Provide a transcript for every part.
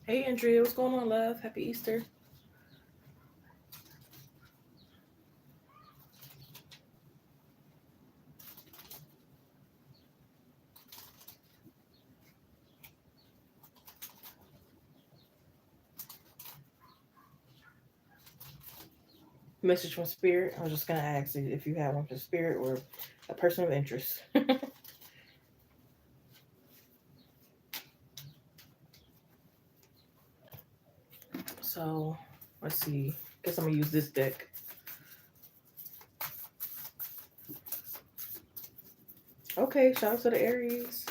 Hey Andrea, what's going on, love? Happy Easter. Message from Spirit. I was just gonna ask you if you had one from Spirit or a person of interest. So let's see. Guess I'm gonna use this deck. Okay, shout out to the Aries.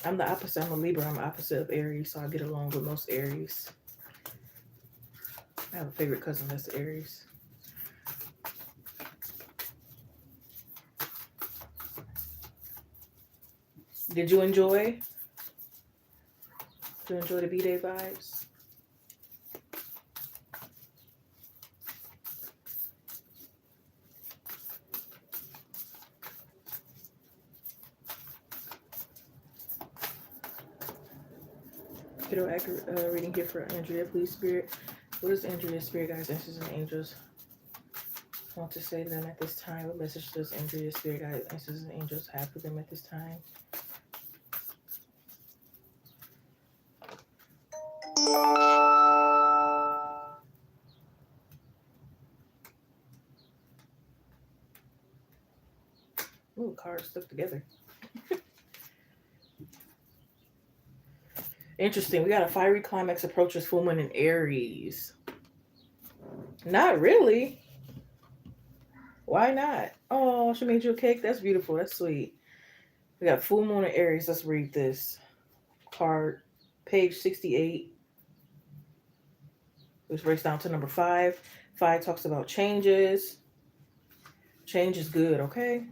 I'm the opposite. I'm a Libra. I'm opposite of Aries, so I get along with most Aries. I have a favorite cousin that's Aries. Did you enjoy? Did you enjoy the B-Day vibes? Kiddo reading here for Andrea, please, Spirit. What does Andrea's Spirit guides, answers, and angels want to say to them at this time? What message does Andrea's Spirit guides, answers, and angels have for them at this time? Ooh, cards stuck together. Interesting. We got a fiery climax approaches full moon in Aries. Not really. Why not? Oh, she made you a cake. That's beautiful. That's sweet. We got full moon in Aries. Let's read this card. Page 68, which breaks down to number 5. 5 talks about changes. Change is good, okay?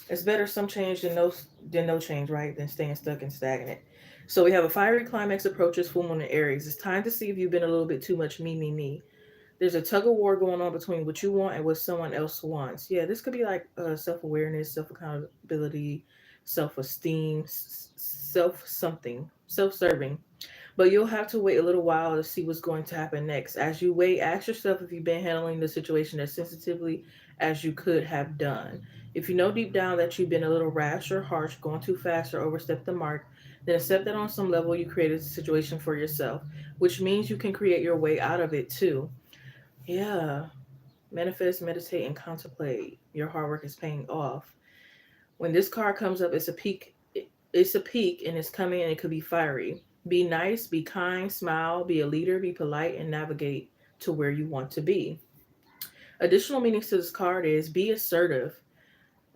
It's better some change than no change, right? Than staying stuck and stagnant. So we have a fiery climax approaches full moon in Aries. It's time to see if you've been a little bit too much me, me, me. There's a tug of war going on between what you want and what someone else wants. Yeah, this could be like self awareness, self accountability, self esteem, self something, self serving. But you'll have to wait a little while to see what's going to happen next. As you wait, ask yourself if you've been handling the situation as sensitively as you could have done. If you know deep down that you've been a little rash or harsh, going too fast, or overstepped the mark, then accept that on some level you created a situation for yourself, which means you can create your way out of it too. Yeah. Manifest, meditate, and contemplate. Your hard work is paying off. When this card comes up, it's a peak. It's a peak, and it's coming, and it could be fiery. Be nice, be kind, smile, be a leader, be polite, and navigate to where you want to be. Additional meanings to this card is be assertive.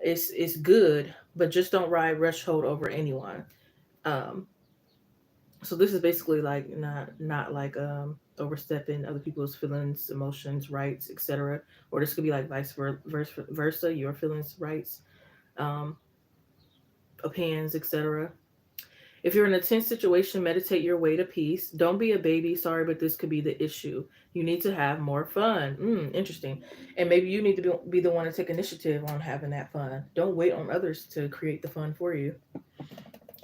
It's good, but just don't ride rush hold over anyone. Um, so this is basically like not like overstepping other people's feelings, emotions, rights, etc. Or this could be like versa, your feelings, rights, um, opinions, etc. If you're in a tense situation, meditate your way to peace. Don't be a baby. Sorry, but this could be the issue. You need to have more fun. Interesting. And maybe you need to be the one to take initiative on having that fun. Don't wait on others to create the fun for you.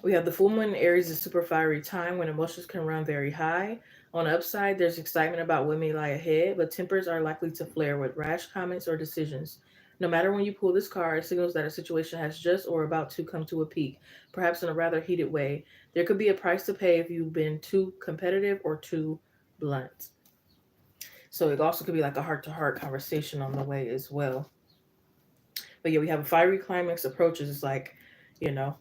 We have the full moon in Aries is super fiery time when emotions can run very high. On the upside, there's excitement about what may lie ahead, but tempers are likely to flare with rash comments or decisions. No matter when you pull this card, it signals that a situation has just or about to come to a peak, perhaps in a rather heated way. There could be a price to pay if you've been too competitive or too blunt. So it also could be like a heart to heart conversation on the way as well. But yeah, we have a fiery climax approaches. It's like, you know,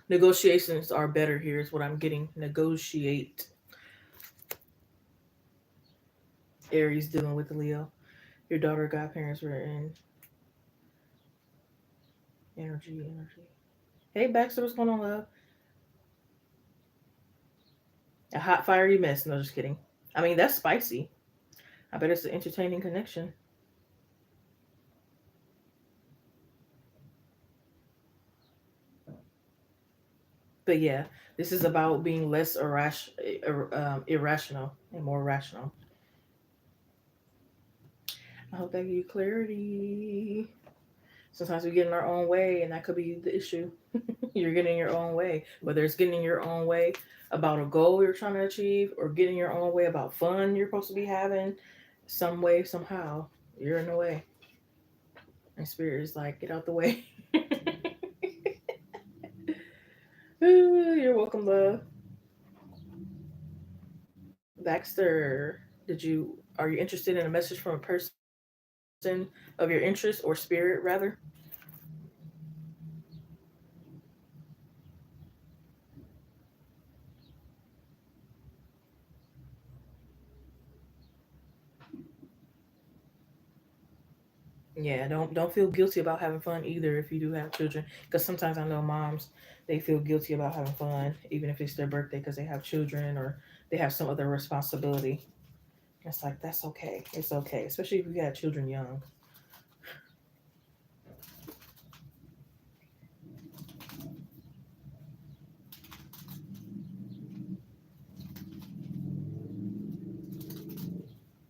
negotiations are better here, is what I'm getting. Negotiate. Aries dealing with the Leo. Your daughter godparents were in energy. Hey, Baxter, what's going on, love? A hot, fiery mess. No, just kidding. I mean, that's spicy. I bet it's an entertaining connection. But yeah, this is about being less irrational and more rational. I hope that gives you clarity. Sometimes we get in our own way, and that could be the issue. You're getting in your own way, whether it's getting in your own way about a goal you're trying to achieve or getting your own way about fun you're supposed to be having. Some way, somehow, you're in the way. And spirit is like, get out the way. Ooh, you're welcome, love. Baxter, are you interested in a message from a person of your interest or spirit rather? Yeah, don't feel guilty about having fun either if you do have children. Because sometimes I know moms, they feel guilty about having fun, even if it's their birthday, because they have children or they have some other responsibility. It's like that's okay. It's okay, especially if you got children young.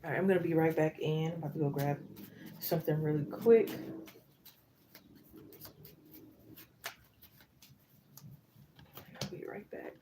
All right, I'm gonna be right back in. I'm about to go grab something really quick. I'll be right back.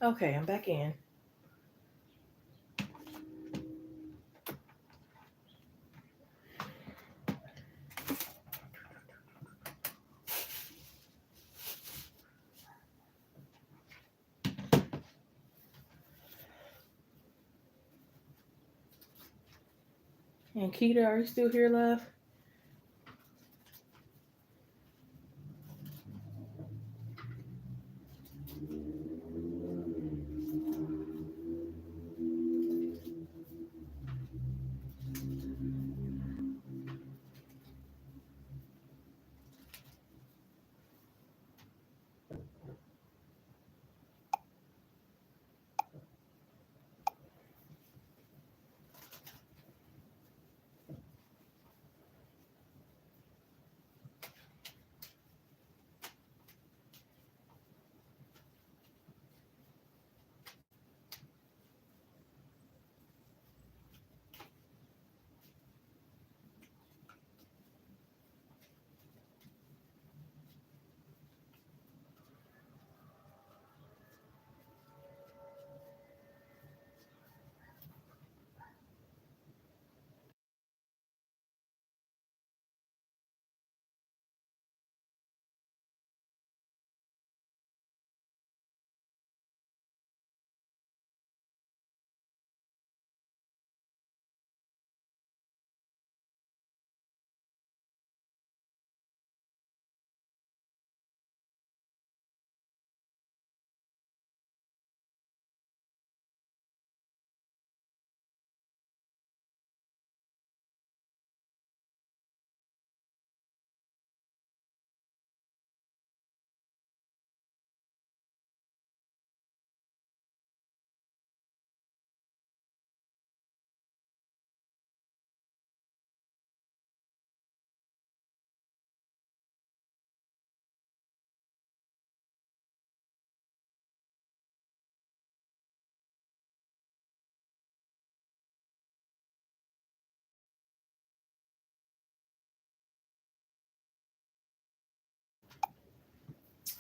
Okay, I'm back in. And Keita, are you still here, love?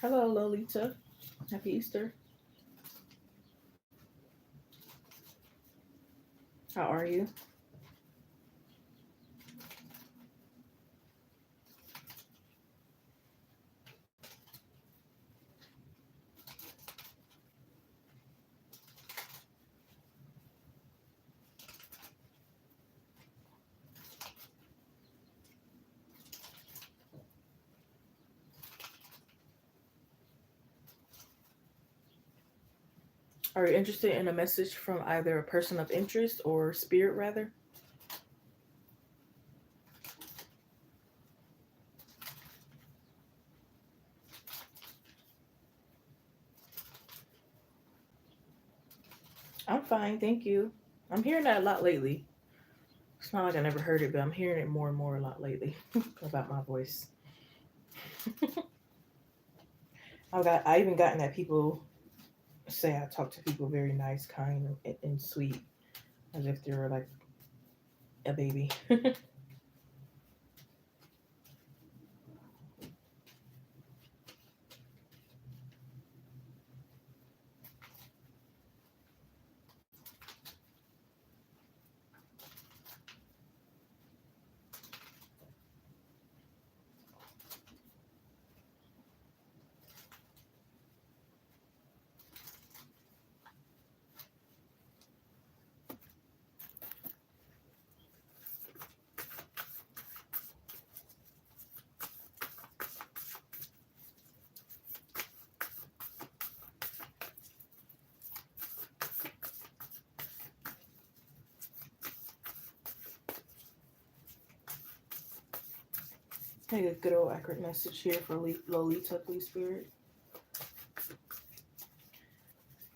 Hello, Lolita. Happy Easter. How are you? Are you interested in a message from either a person of interest or spirit, rather? I'm fine, thank you. I'm hearing that a lot lately. It's not like I never heard it, but I'm hearing it more and more a lot lately about my voice. I even gotten that people say I talk to people very nice, kind, and sweet, as if they were like a baby. Hey, a good old accurate message here for Lolita, please, Spirit.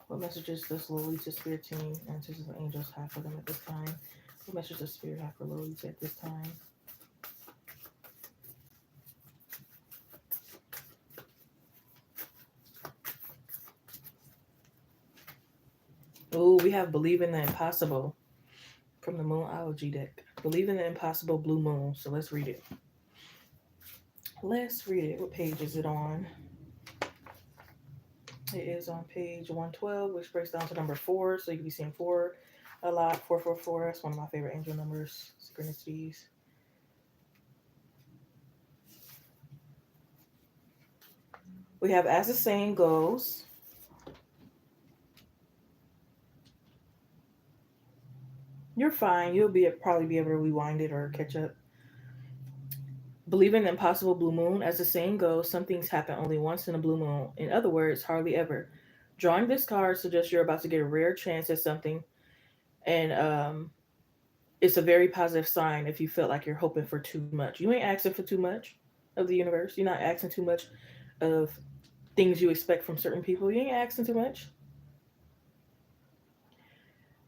What messages does Lolita Spirit Team and Sisters of Angels have for them at this time? What message does Spirit have for Lolita at this time? Oh, we have Believe in the Impossible from the Moonology deck. Believe in the Impossible Blue Moon. So let's read it. Let's read it. What page is it on? It is on page 112, which breaks down to number four. So you can be seeing four a lot. 444. That's one of my favorite angel numbers. Synchronicities. We have, as the saying goes, you're fine. You'll be probably be able to rewind it or catch up. Believe in the impossible blue moon. As the saying goes, some things happen only once in a blue moon. In other words, hardly ever. Drawing this card suggests you're about to get a rare chance at something, and it's a very positive sign if you feel like you're hoping for too much. You ain't asking for too much of the universe. You're not asking too much of things you expect from certain people. You ain't asking too much,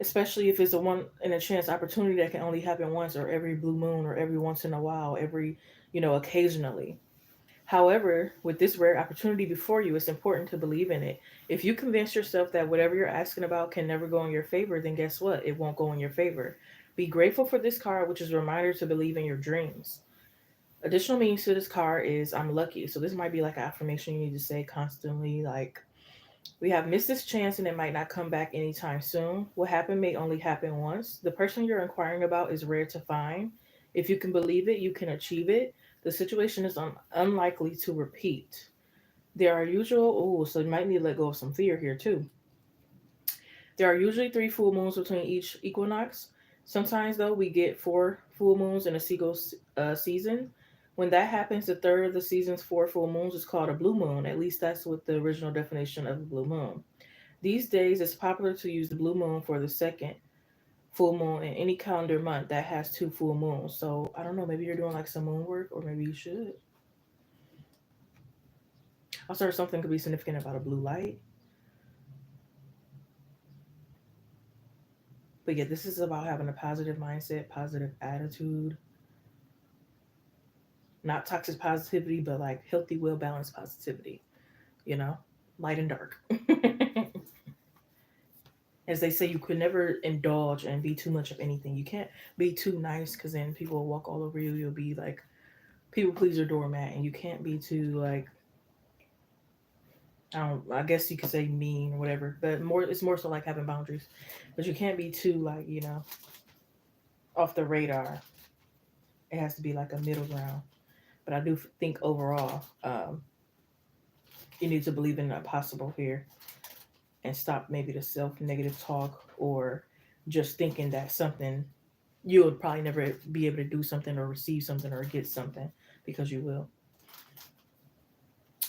especially if it's a one in a chance opportunity that can only happen once or every blue moon or every once in a while, every, occasionally. However, with this rare opportunity before you, it's important to believe in it. If you convince yourself that whatever you're asking about can never go in your favor, then guess what? It won't go in your favor. Be grateful for this card, which is a reminder to believe in your dreams. Additional meanings to this card is I'm lucky. So this might be like an affirmation you need to say constantly. Like, we have missed this chance and it might not come back anytime soon. What happened may only happen once. The person you're inquiring about is rare to find. If you can believe it, you can achieve it. The situation is unlikely to repeat. There are so you might need to let go of some fear here too. There are usually three full moons between each equinox. Sometimes, though, we get four full moons in a single season. When that happens, the third of the season's four full moons is called a blue moon. At least that's what the original definition of a blue moon. These days, it's popular to use the blue moon for the second full moon in any calendar month that has two full moons. So I don't know, maybe you're doing like some moon work, or maybe you should. Also, something could be significant about a blue light. But yeah, this is about having a positive mindset, positive attitude, not toxic positivity, but like healthy, well balanced positivity, you know, light and dark. As they say, you could never indulge and be too much of anything. You can't be too nice because then people will walk all over you. You'll be like people pleaser doormat, and you can't be too like I don't. I guess you could say mean or whatever, but more it's more so like having boundaries. But you can't be too like off the radar. It has to be like a middle ground. But I do think overall, you need to believe in the possible here and stop maybe the self negative talk or just thinking that something you'll probably never be able to do something or receive something or get something because you will.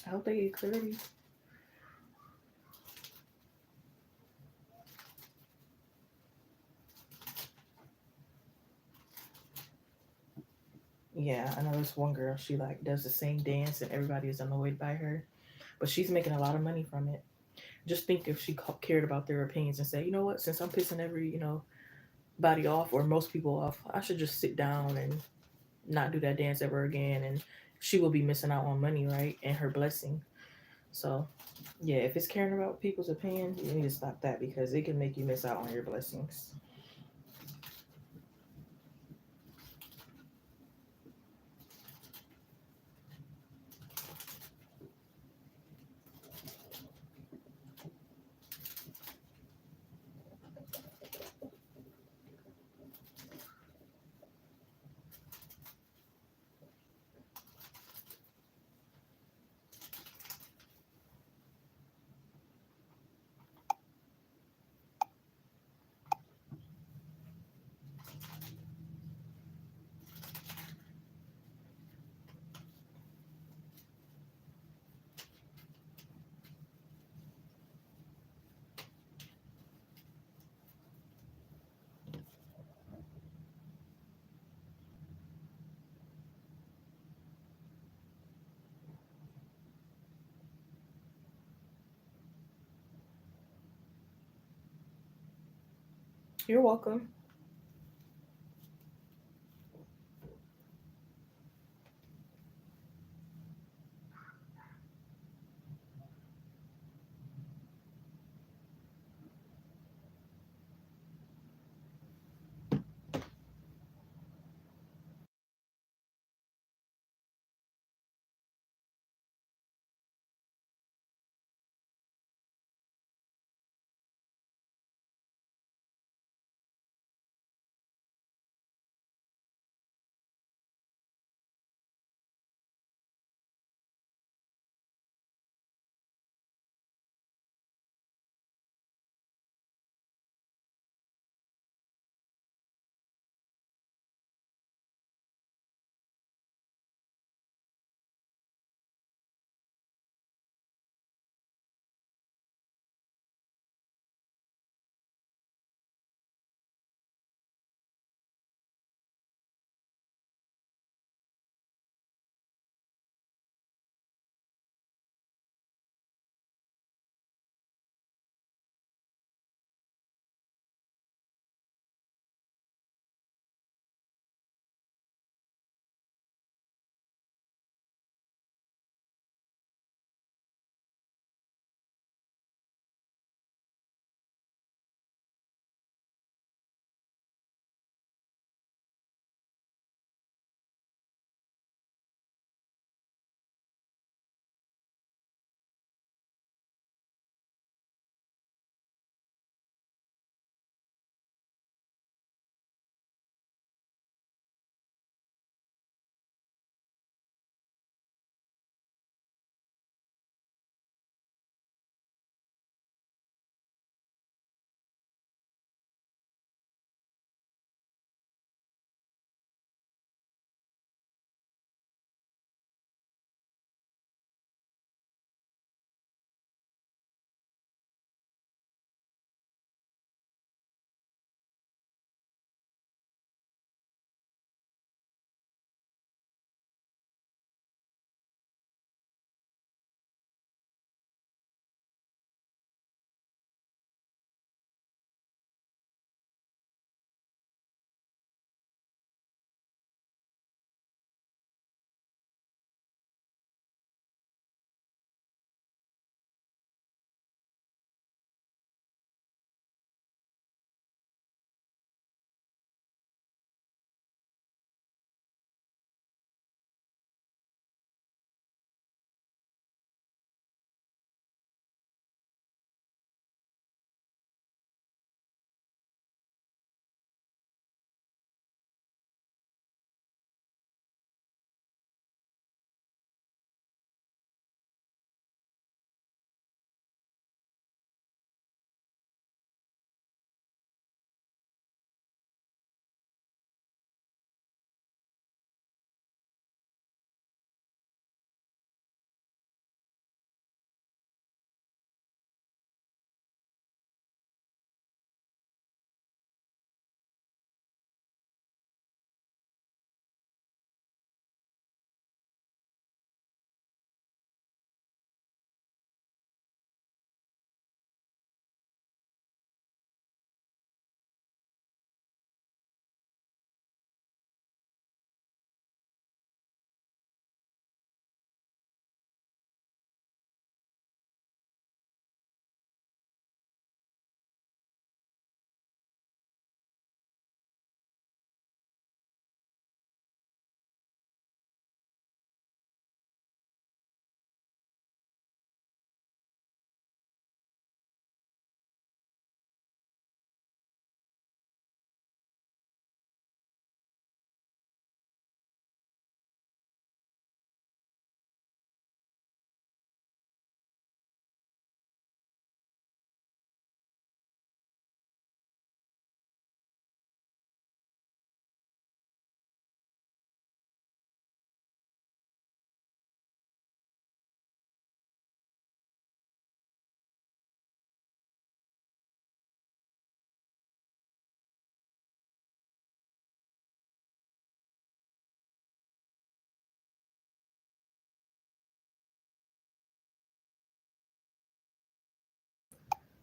I hope they get clarity. Yeah, I know this one girl. She like does the same dance and everybody is annoyed by her, but she's making a lot of money from it. Just think if she cared about their opinions and say, you know what, since I'm pissing every body off or most people off, I should just sit down and not do that dance ever again, and she will be missing out on money, right, and her blessing. So yeah, if it's caring about people's opinion, you need to stop that because it can make you miss out on your blessings. You're welcome.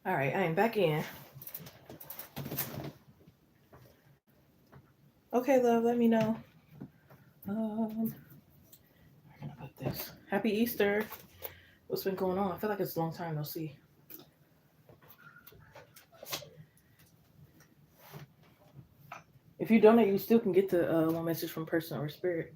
All right, I am back in. Okay, love, let me know. I'm gonna put this. Happy Easter. What's been going on? I feel like it's a long time no see. If you donate, you still can get the one message from person or spirit.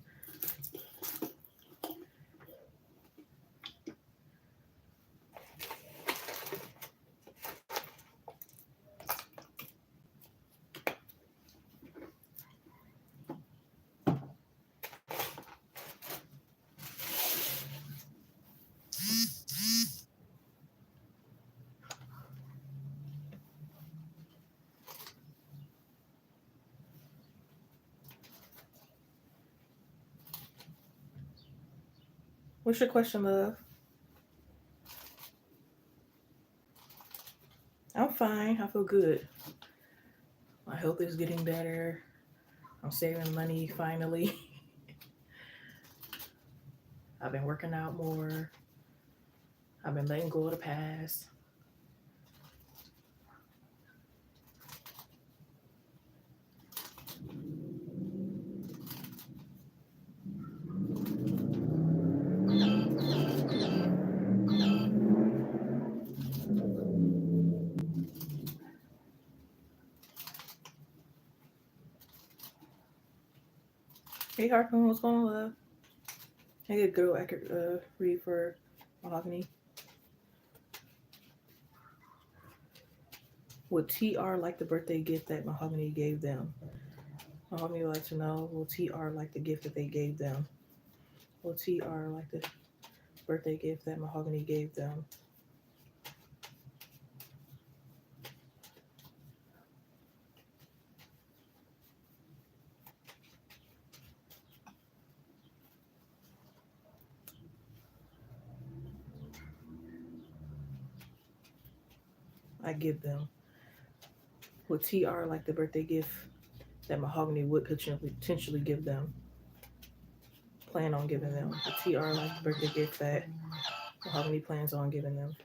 What's your question, love? I'm fine. I feel good. My health is getting better. I'm saving money finally. I've been working out more. I've been letting go of the past. Hey, Harpoon, what's going on, love? I get a good accurate read for mahogany. Would TR like the birthday gift that mahogany gave them? Mahogany would like to know, will TR like the gift that they gave them? Will TR like the birthday gift that mahogany gave them? I give them. Would TR like the birthday gift that mahogany would potentially give them? Plan on giving them. Would TR like the birthday gift that mahogany plans on giving them?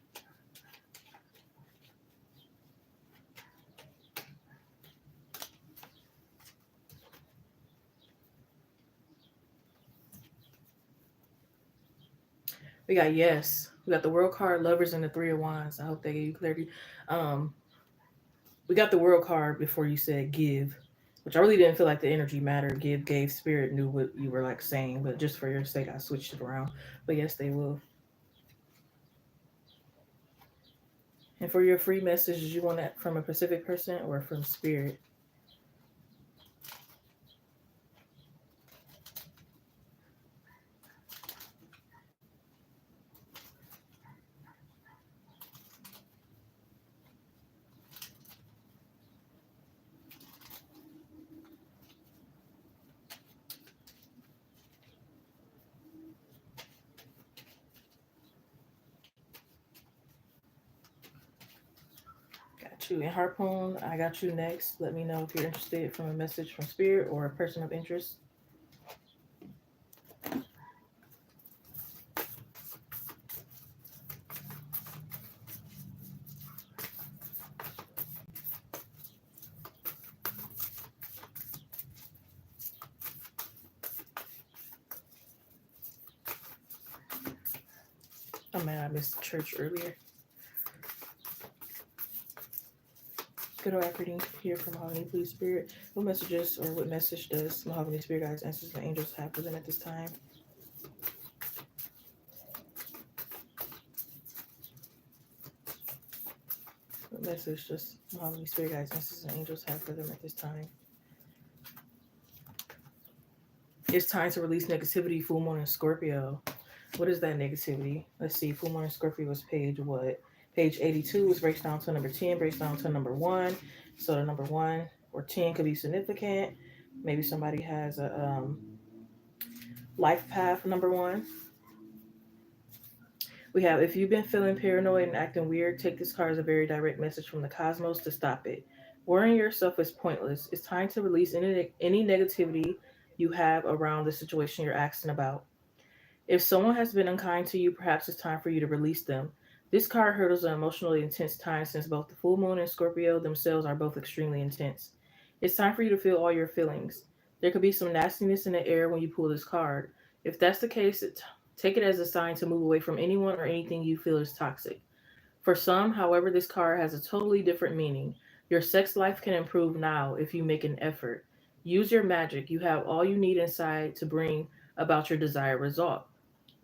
We got yes. We got the world card, lovers, and the three of wands. I hope they gave you clarity. Um, we got the world card before you said give, which I really didn't feel like the energy mattered. Give, gave, spirit knew what you were like saying, but just for your sake, I switched it around. But yes, they will. And for your free messages, you want that from a specific person or from spirit? Got you. And Harpoon, I got you next. Let me know if you're interested from a message from spirit or a person of interest. Oh man, I missed church earlier. Good old reading here from Mahogany, please, Spirit. What messages or what message does Mahogany Spirit Guides, Ancestors, and Angels have for them at this time? What message does Mahogany Spirit Guides, Ancestors, and Angels have for them at this time? It's time to release negativity, full moon, and Scorpio. What is that negativity? Let's see. Full moon and Scorpio was page what? Page 82, which breaks down to number 10, breaks down to number 1. So the number 1 or 10 could be significant. Maybe somebody has a life path number 1. We have, if you've been feeling paranoid and acting weird, take this card as a very direct message from the cosmos to stop it. Worrying yourself is pointless. It's time to release any negativity you have around the situation you're asking about. If someone has been unkind to you, perhaps it's time for you to release them. This card hurdles an emotionally intense time since both the full moon and Scorpio themselves are both extremely intense. It's time for you to feel all your feelings. There could be some nastiness in the air when you pull this card. If that's the case, take it as a sign to move away from anyone or anything you feel is toxic. For some, however, this card has a totally different meaning. Your sex life can improve now if you make an effort. Use your magic. You have all you need inside to bring about your desired result.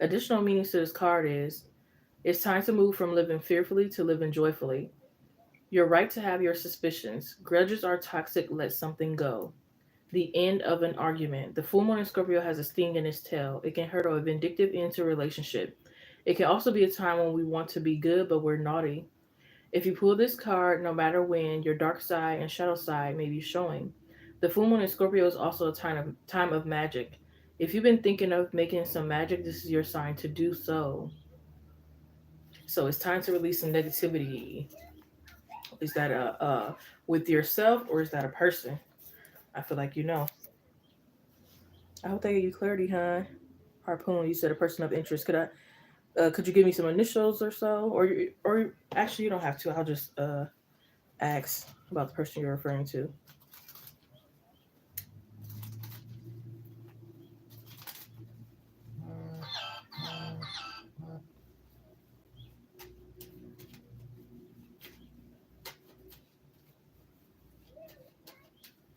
Additional meanings to this card is it's time to move from living fearfully to living joyfully. You're right to have your suspicions. Grudges are toxic, let something go. The end of an argument. The full moon in Scorpio has a sting in its tail. It can hurt a vindictive end to a relationship. It can also be a time when we want to be good, but we're naughty. If you pull this card, no matter when, your dark side and shadow side may be showing. The full moon in Scorpio is also a time of magic. If you've been thinking of making some magic, this is your sign to do so. So it's time to release some negativity. Is that with yourself or is that a person? I feel like you know. I hope they gave you clarity, huh? Harpoon, you said a person of interest. Could you give me some initials or so, or actually you don't have to. I'll just ask about the person you're referring to.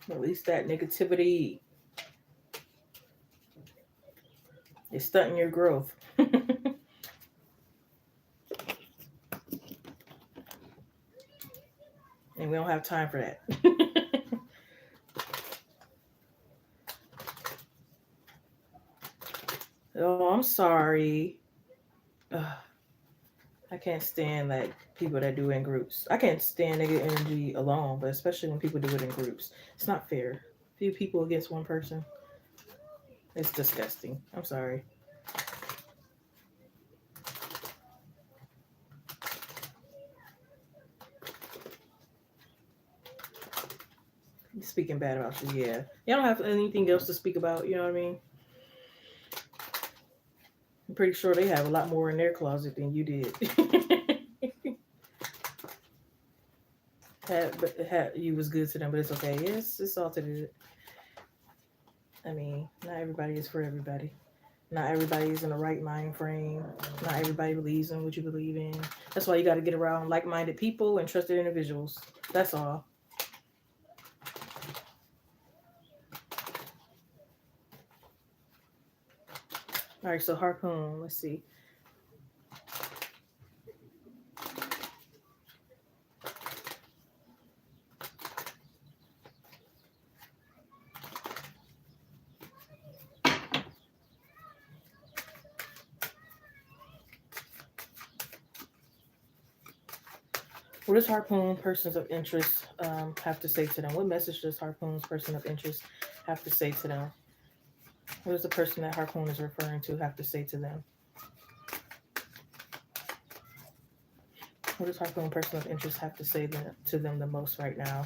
Release that negativity. It's stunting your growth. And we don't have time for that. Oh, I'm sorry. Ugh, I can't stand like people that do it in groups. I can't stand negative energy alone, but especially when people do it in groups. It's not fair. Few people against one person. It's disgusting. I'm sorry. Speaking bad about you, yeah. You don't have anything else to speak about, you know what I mean? I'm pretty sure they have a lot more in their closet than you did. You was good to them, but it's okay. It's all to the. I mean, not everybody is for everybody. Not everybody is in the right mind frame. Not everybody believes in what you believe in. That's why you got to get around like-minded people and trusted individuals. That's all. All right, so Harpoon, let's see. What does Harpoon persons of interest have to say to them? What message does Harpoon's person of interest have to say to them? What does the person that Harpoon is referring to have to say to them? What does Harpoon person of interest have to say to them the most right now?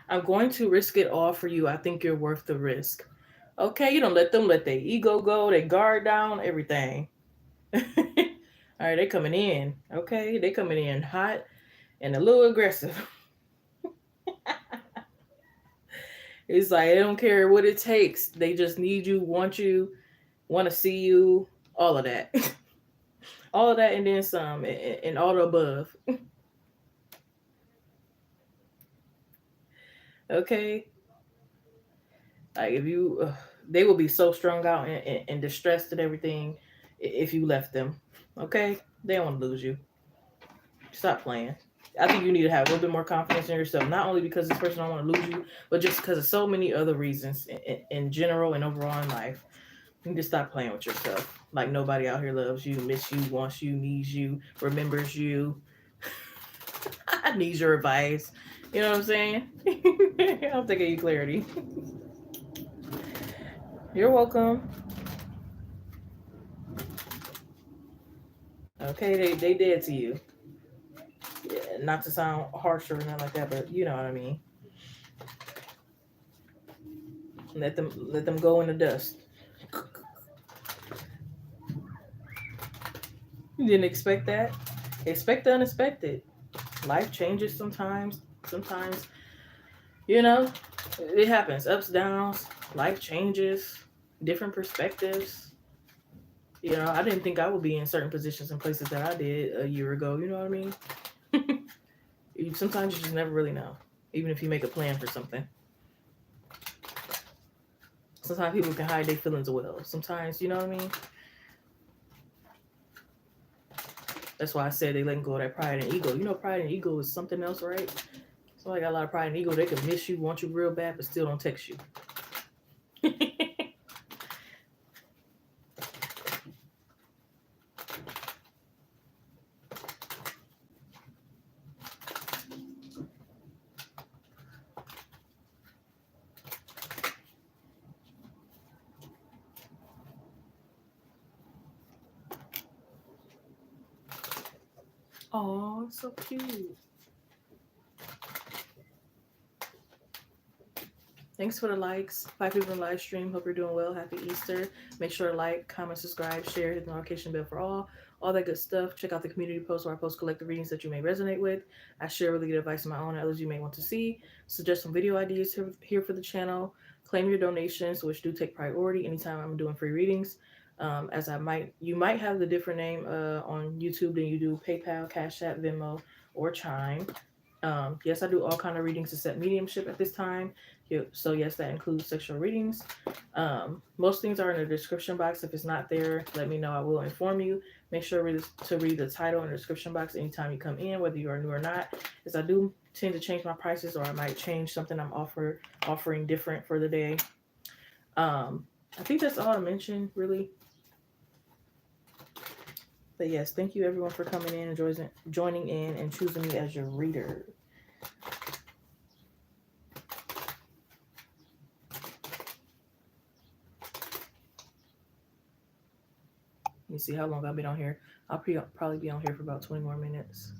I'm going to risk it all for you. I think you're worth the risk. Okay, you don't let them let their ego go, their guard down, everything. All right, they coming in. Okay, they coming in hot and a little aggressive. It's like they don't care what it takes. They just need you, want to see you, all of that. All of that and then some, and all the above. Okay, like if you, they will be so strung out and distressed and everything if you left them. Okay, they don't want to lose you. Stop playing. I think you need to have a little bit more confidence in yourself, not only because this person don't want to lose you, but just because of so many other reasons in general and overall in life. You need to stop playing with yourself. Like nobody out here loves you, miss you, wants you, needs you, remembers you. Needs your advice. You know what I'm saying? I'm taking you clarity. You're welcome. Okay, they dead to you. Yeah, not to sound harsh or nothing like that, but you know what I mean. Let them go in the dust. You didn't expect that. Expect the unexpected. Life changes sometimes. Sometimes, you know, it happens. Ups, downs. Life changes. Different perspectives. You know, I didn't think I would be in certain positions and places that I did a year ago. You know what I mean? Sometimes you just never really know, even if you make a plan for something. Sometimes people can hide their feelings well. Sometimes, you know what I mean? That's why I said they letting go of that pride and ego. You know, pride and ego is something else, right? Somebody got a lot of pride and ego. They can miss you, want you real bad, but still don't text you. Oh, so cute. Thanks for the likes. 5 people in the live stream. Hope you're doing well. Happy Easter. Make sure to like, comment, subscribe, share, hit the notification bell for all that good stuff. Check out the community post where I post collective readings that you may resonate with. I share really good advice of my own and others you may want to see. Suggest some video ideas here for the channel. Claim your donations, which do take priority anytime I'm doing free readings. As you might have the different name on YouTube than you do PayPal, Cash App, Venmo, or Chime. Yes, I do all kind of readings except mediumship at this time. So yes, that includes sexual readings. Most things are in the description box. If it's not there, let me know. I will inform you. Make sure to read the title in the description box anytime you come in, whether you are new or not. As I do tend to change my prices, or I might change something I'm offering different for the day. I think that's all I mentioned, really. But yes, thank you everyone for coming in and joining in and choosing me as your reader. Let me see how long I've been on here. I'll probably be on here for about 20 more minutes.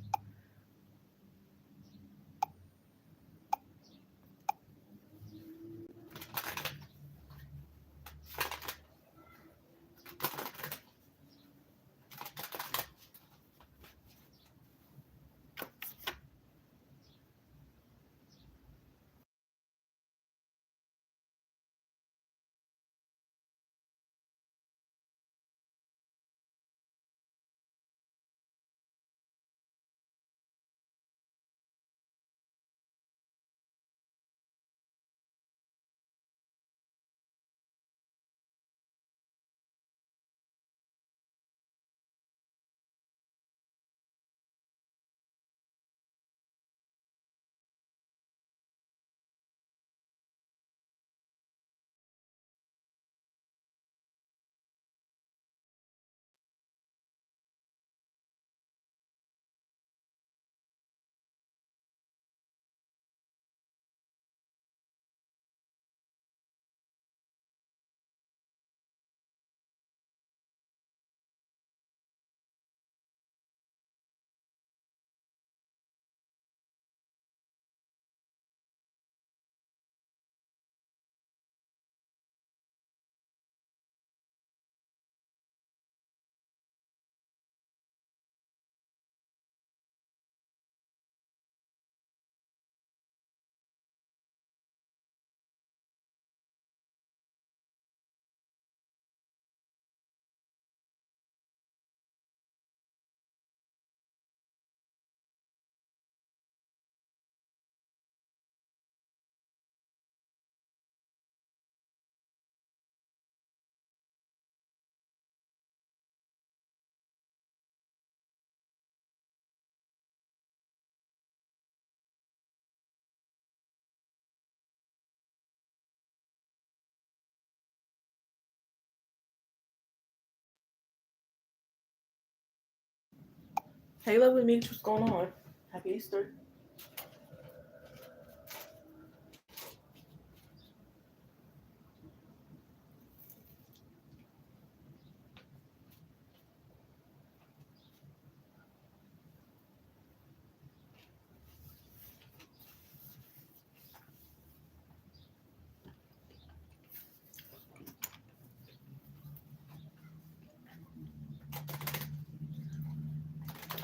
Hey, lovely Meech, what's going on? Happy Easter.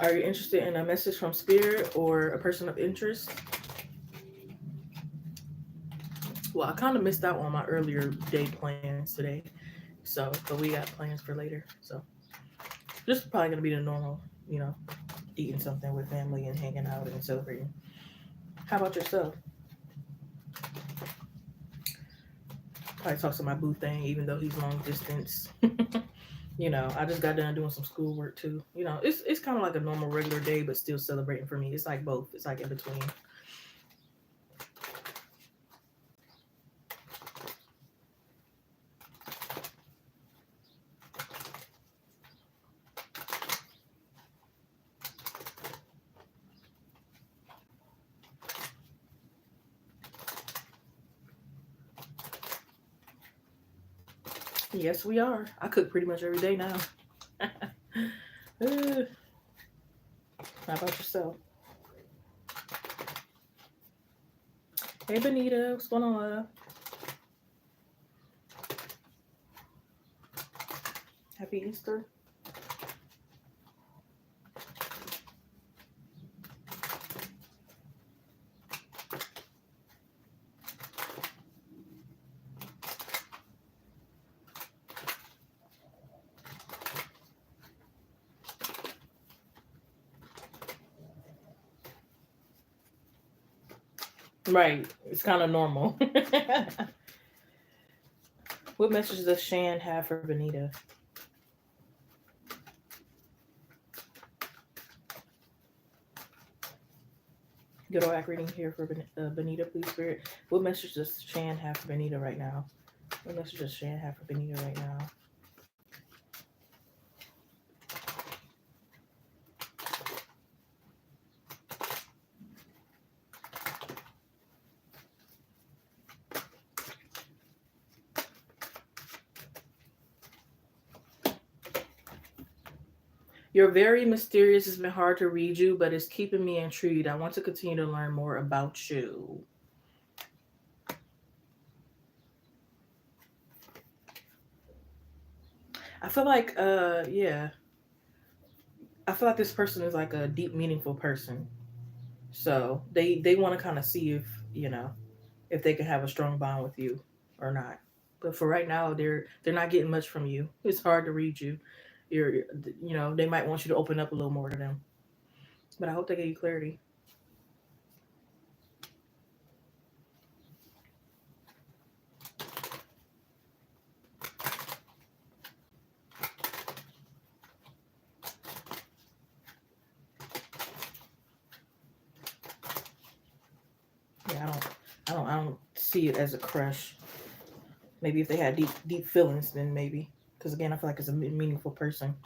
Are you interested in a message from spirit or a person of interest? Well, I kind of missed out on my earlier day plans today. So, but we got plans for later. So, just probably going to be the normal, you know, eating something with family and hanging out and celebrating. How about yourself? Probably talk to my boo thing, even though he's long distance. You know, I just got done doing some schoolwork too. You know, it's kind of like a normal regular day, but still celebrating for me. It's like both. It's like in between. Yes, we are. I cook pretty much every day now. How about yourself? Hey, Benita, what's going on, love? Happy Easter. Right. It's kind of normal. What message does Shan have for Benita? Good old act reading here for Benita, please, Spirit. What message does Shan have for Benita right now? What message does Shan have for Benita right now? You're very mysterious. It's been hard to read you, but it's keeping me intrigued. I want to continue to learn more about you. I feel like, yeah, I feel like this person is like a deep, meaningful person. So they want to kind of see if you know if they can have a strong bond with you or not. But for right now, they're not getting much from you. It's hard to read you. You're you know they might want you to open up a little more to them. But I hope they give you clarity. Yeah, I don't see it as a crush. Maybe if they had deep feelings, then maybe. Because again, I feel like it's a meaningful person.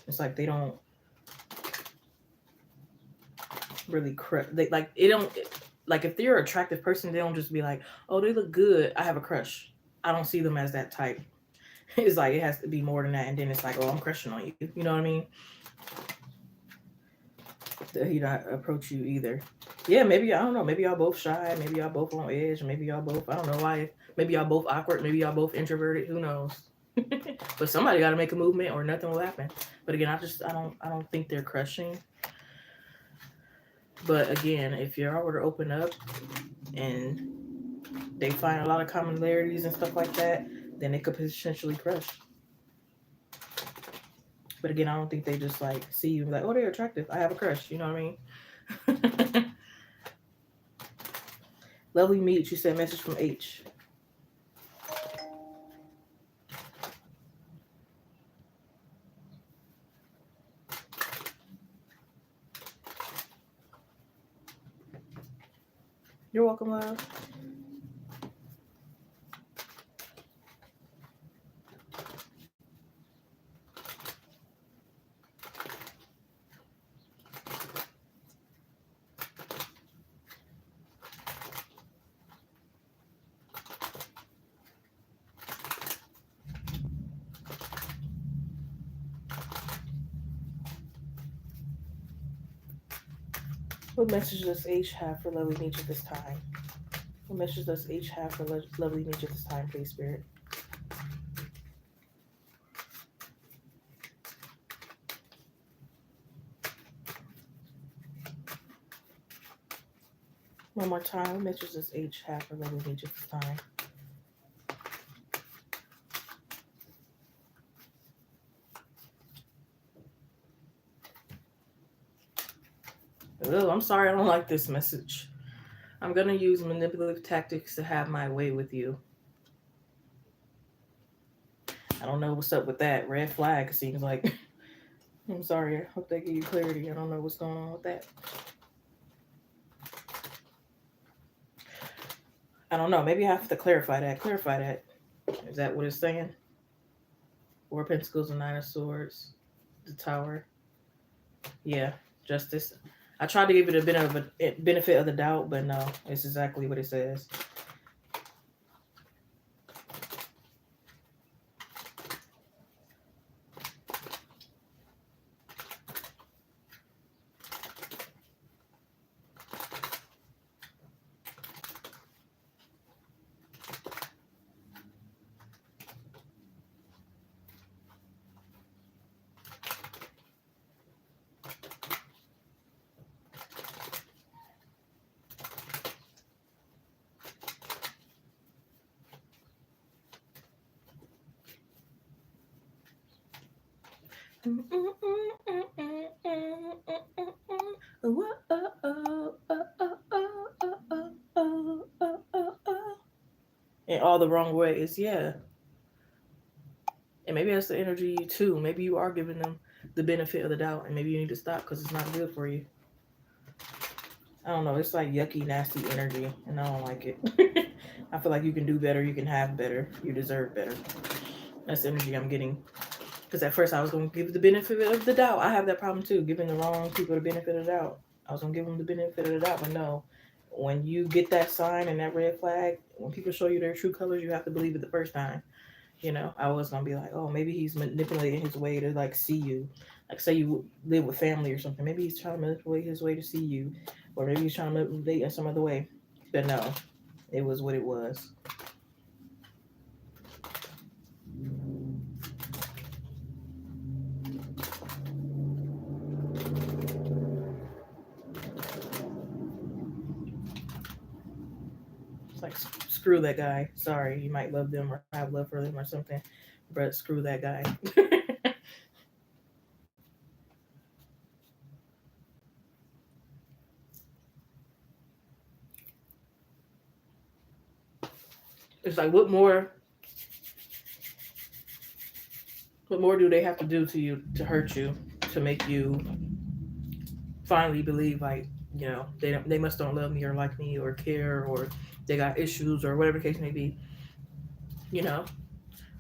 It's like they don't really crush. They like it don't like if they're an attractive person, they don't just be like, oh, they look good. I have a crush. I don't see them as that type. It's like it has to be more than that, and then it's like, oh, I'm crushing on you. You know what I mean? He not approach you either. Yeah, maybe I don't know. Maybe y'all both shy. Maybe y'all both on edge. Maybe y'all both. I don't know why. Maybe y'all both awkward. Maybe y'all both introverted. Who knows? But somebody got to make a movement, or nothing will happen. But again, I don't think they're crushing. But again, if y'all were to open up and they find a lot of commonalities and stuff like that, then they could potentially crush. But again, I don't think they just like see you like, oh, they're attractive. I have a crush. You know what I mean? Lovely meet. You said message from H. You're welcome, love. What message does H have for Lovely Meet at this time? What message does H have for Lovely Meet at this time, please, Spirit? One more time. Mitchell's this H half or level H at this time. Oh, I'm sorry, I don't like this message. I'm gonna use manipulative tactics to have my way with you. I don't know what's up with that. Red flag seems like. I'm sorry. I hope they give you clarity. I don't know what's going on with that. I don't know. Maybe I have to clarify that. Clarify that. Is that what it's saying? Four Pentacles and Nine of Swords. The Tower. Yeah. Justice. I tried to give it a bit of a benefit of the doubt, but no. It's exactly what it says. In all the wrong ways, yeah. And maybe that's the energy too. Maybe you are giving them the benefit of the doubt, and maybe you need to stop because it's not good for you. I don't know. It's like yucky, nasty energy, and I don't like it. I feel like you can do better. You can have better. You deserve better. That's the energy I'm getting. Because at first I was going to give the benefit of the doubt. I have that problem too, giving the wrong people the benefit of the doubt. I was going to give them the benefit of the doubt, but no. When you get that sign and that red flag, when people show you their true colors, you have to believe it the first time. You know, I was going to be like, oh, maybe he's manipulating his way to like see you. Like say you live with family or something. Maybe he's trying to manipulate his way to see you. Or maybe he's trying to manipulate in some other way. But no, it was what it was. It's like screw that guy. Sorry, you might love them or have love for them or something, but screw that guy. It's like what more do they have to do to you to hurt you to make you finally believe like they must don't love me or like me or care or they got issues or whatever the case may be. You know,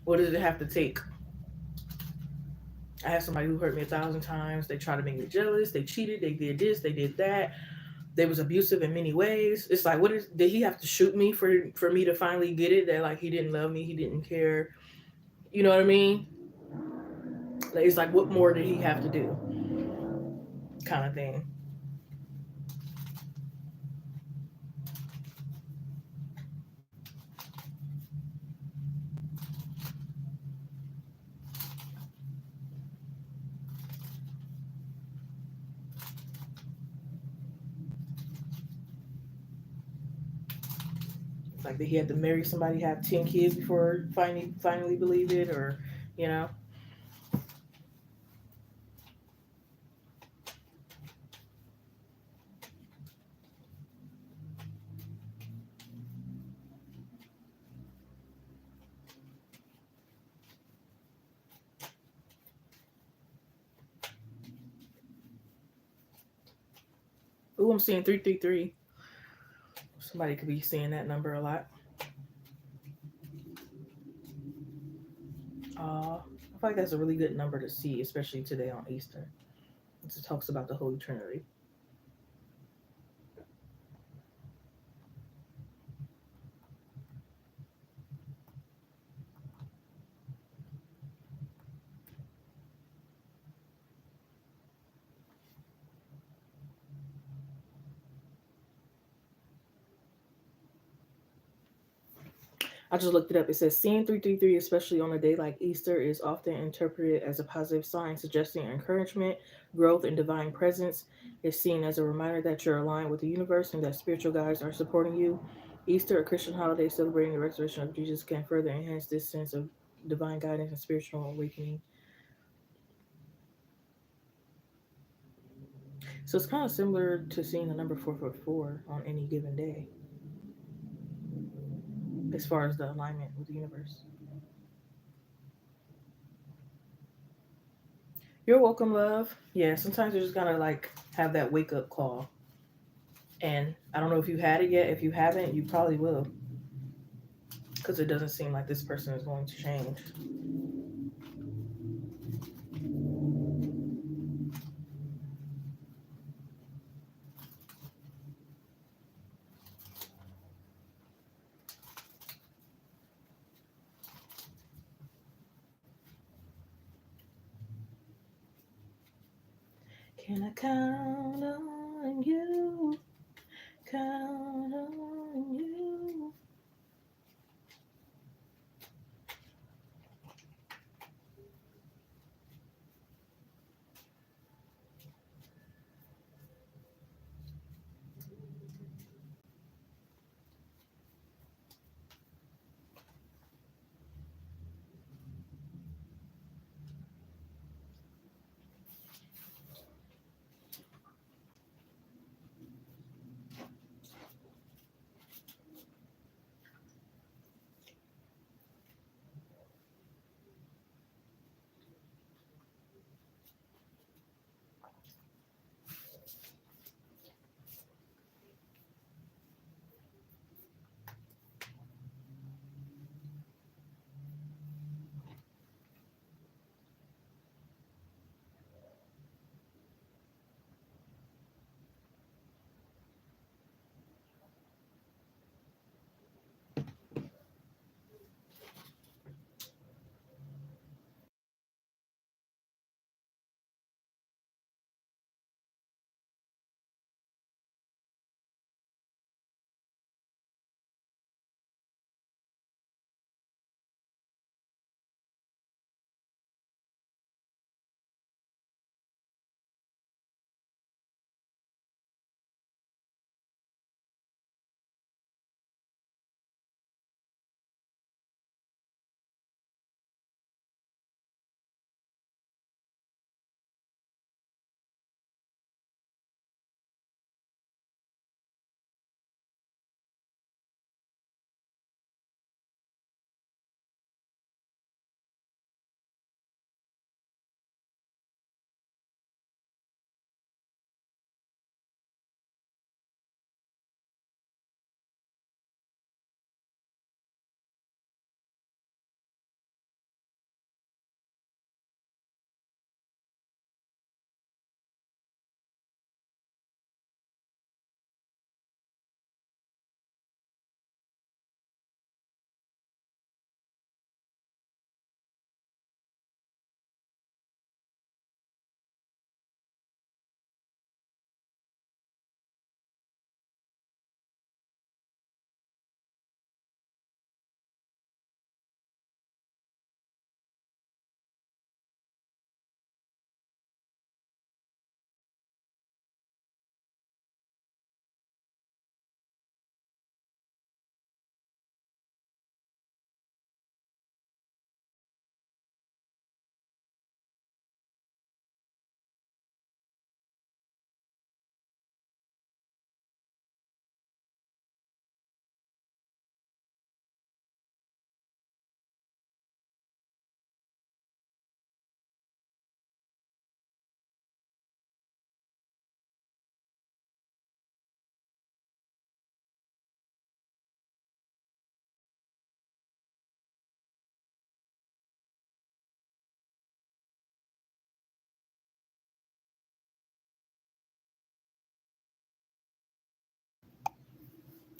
what does it have to take? I had somebody who hurt me 1,000 times. They tried to make me jealous. They cheated. They did this. They did that. They was abusive in many ways. It's like, did he have to shoot me for me to finally get it that like he didn't love me, he didn't care? You know what I mean? Like, it's like, what more did he have to do? Kind of thing. Like that he had to marry somebody, have 10 kids before finally believe it, or you know. Ooh, I'm seeing 333. Somebody could be seeing that number a lot. I feel like that's a really good number to see, especially today on Easter. It talks about the Holy Trinity. I just looked it up. It says seeing 333, especially on a day like Easter, is often interpreted as a positive sign, suggesting encouragement, growth, and divine presence. It's seen as a reminder that you're aligned with the universe and that spiritual guides are supporting you. Easter, a Christian holiday celebrating the resurrection of Jesus, can further enhance this sense of divine guidance and spiritual awakening. So it's kind of similar to seeing the number 444 on any given day, as far as the alignment with the universe. You're welcome, love. Yeah, sometimes you just gotta like have that wake up call. And I don't know if you had it yet. If you haven't, you probably will. Because it doesn't seem like this person is going to change. Can I count on you? Count on you.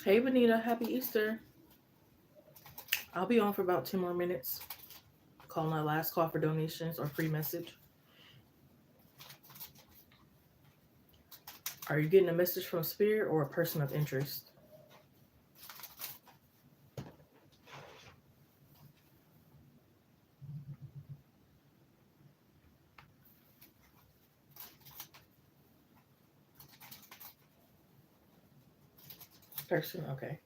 Hey, Benita. Happy Easter. I'll be on for about 10 more minutes. Calling our last call for donations or free message. Are you getting a message from spirit or a person of interest? Person, okay.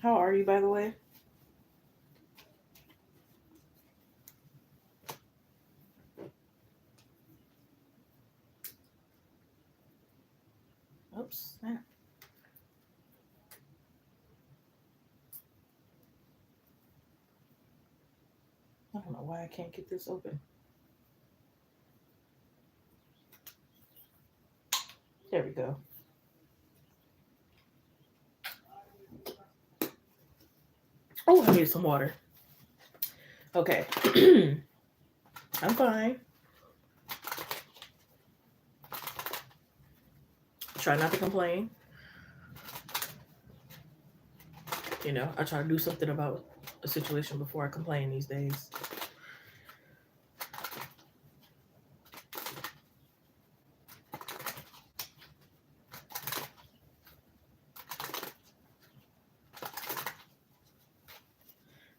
How are you, by the way? Oops, snap. I don't know why I can't get this open. There we go. Oh, I need some water. Okay. I'm fine. Try not to complain. I try to do something about a situation before I complain these days.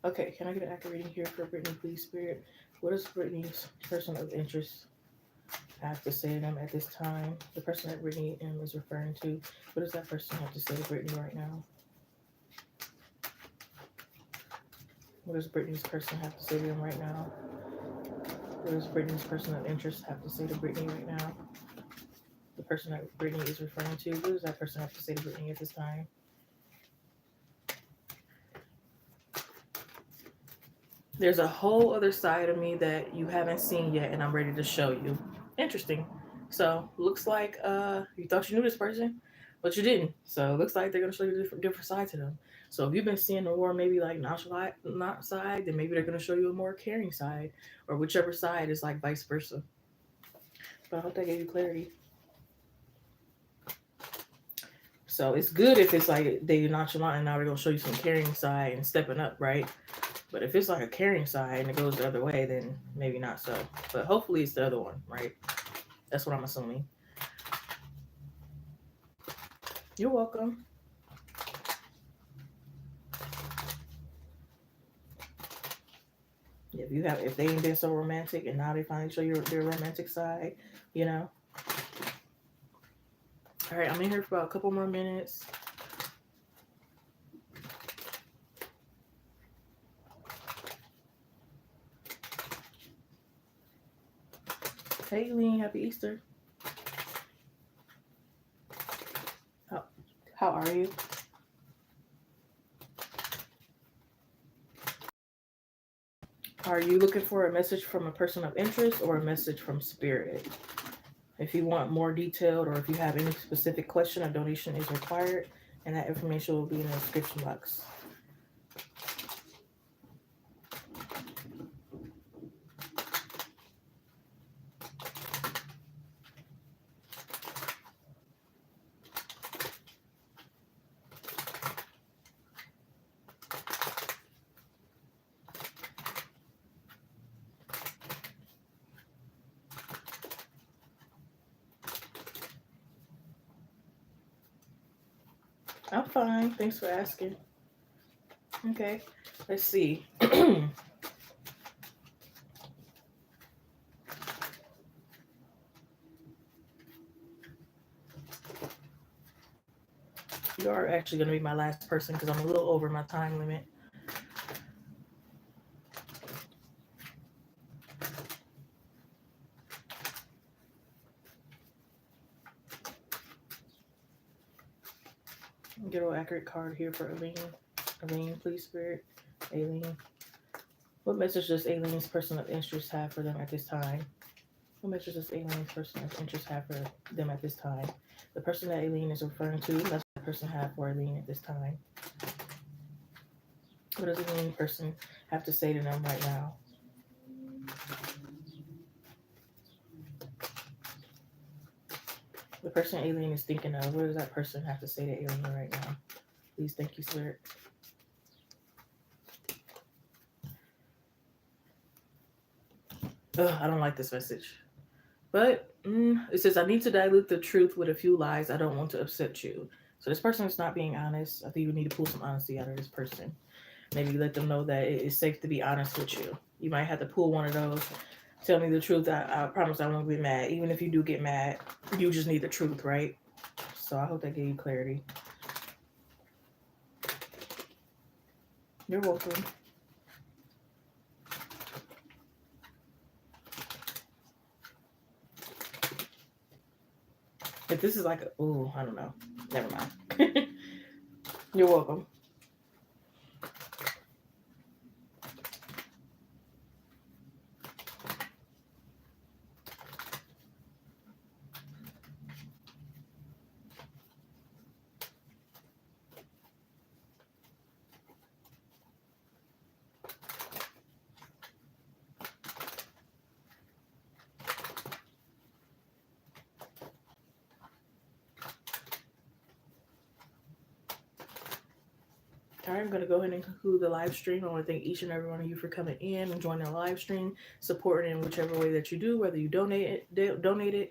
Okay, can I get an accurate reading here for Brittany, please, Spirit? What does Brittany's person of interest have to say to them at this time? The person that Brittany is referring to, what does that person have to say to Brittany right now? What does Brittany's person have to say to them right now? What does Brittany's person of interest have to say to Brittany right now? The person that Brittany is referring to, what does that person have to say to Brittany at this time? There's a whole other side of me that you haven't seen yet, and I'm ready to show you. Interesting. So looks like you thought you knew this person, but you didn't. So it looks like they're gonna show you different sides to them. So if you've been seeing the more maybe like nonchalant not side, then maybe they're gonna show you a more caring side, or whichever side is like vice versa. But I hope that gave you clarity. So it's good if it's like they nonchalant and now they're gonna show you some caring side and stepping up, right? But if it's like a caring side and it goes the other way, then maybe not so. But hopefully it's the other one, right? That's what I'm assuming. You're welcome. If they ain't been so romantic and now they finally show you their romantic side, you know. All right, I'm in here for about a couple more minutes. Hey, Lean, happy Easter. How are you? Are you looking for a message from a person of interest or a message from spirit? If you want more detailed or if you have any specific question, a donation is required, and that information will be in the description box. I'm fine. Thanks for asking. Okay, let's see. You are actually going to be my last person because I'm a little over my time limit. Get an accurate card here for Aileen. Aileen, please, Spirit. Aileen. What message does Aileen's person of interest have for them at this time? What message does Aileen's person of interest have for them at this time? The person that Aileen is referring to, what message does that person have for Aileen at this time? What does Aileen person have to say to them right now? The person Aileen is thinking of, what does that person have to say to Aileen right now? Please, thank you, Spirit. Ugh, I don't like this message. But it says, I need to dilute the truth with a few lies. I don't want to upset you. So this person is not being honest. I think you need to pull some honesty out of this person. Maybe let them know that it is safe to be honest with you. You might have to pull one of those. Tell me the truth. I promise I won't be mad. Even if you do get mad, you just need the truth, right? So I hope that gave you clarity. You're welcome. If this is like a, ooh, I don't know. Never mind. You're welcome. All right, I'm going to go ahead and conclude the live stream. I want to thank each and every one of you for coming in and joining the live stream, supporting in whichever way that you do, whether you donated,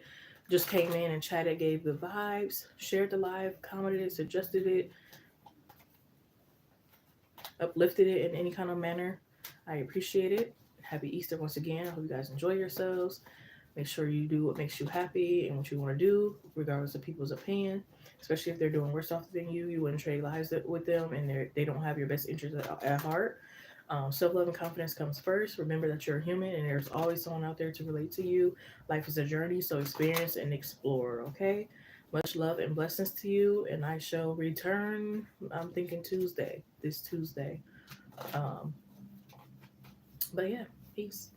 just came in and chatted, gave the vibes, shared the live, commented it, suggested it, uplifted it in any kind of manner. I appreciate it. Happy Easter once again. I hope you guys enjoy yourselves. Make sure you do what makes you happy and what you want to do, regardless of people's opinion. Especially if they're doing worse off than you, you wouldn't trade lives with them, and they don't have your best interest at heart. Self-love and confidence comes first. Remember that you're a human, and there's always someone out there to relate to you. Life is a journey, so experience and explore. Okay. Much love and blessings to you, and I shall return. I'm thinking Tuesday, this Tuesday. Um, but yeah, peace.